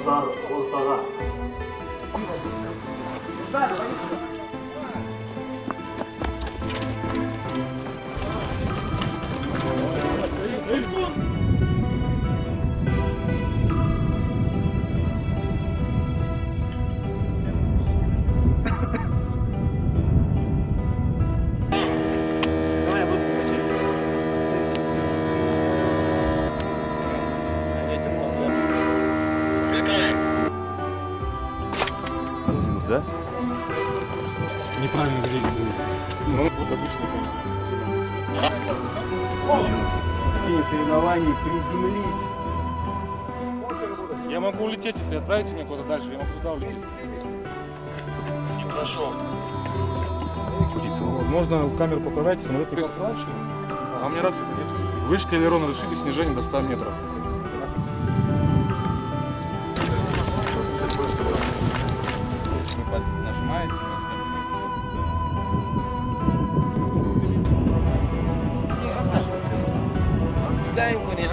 полтора. Да? Неправильно действует. Ну, вот обычно. Соревнований приземлить. Я могу улететь, если отправите меня куда-то дальше. Я могу туда улететь. Не прошел. Можно камеру поправить, самолет не подальше. А мне раз вышка элерона, разрешите снижение до 100 метров. Нажимаете. Дай ему не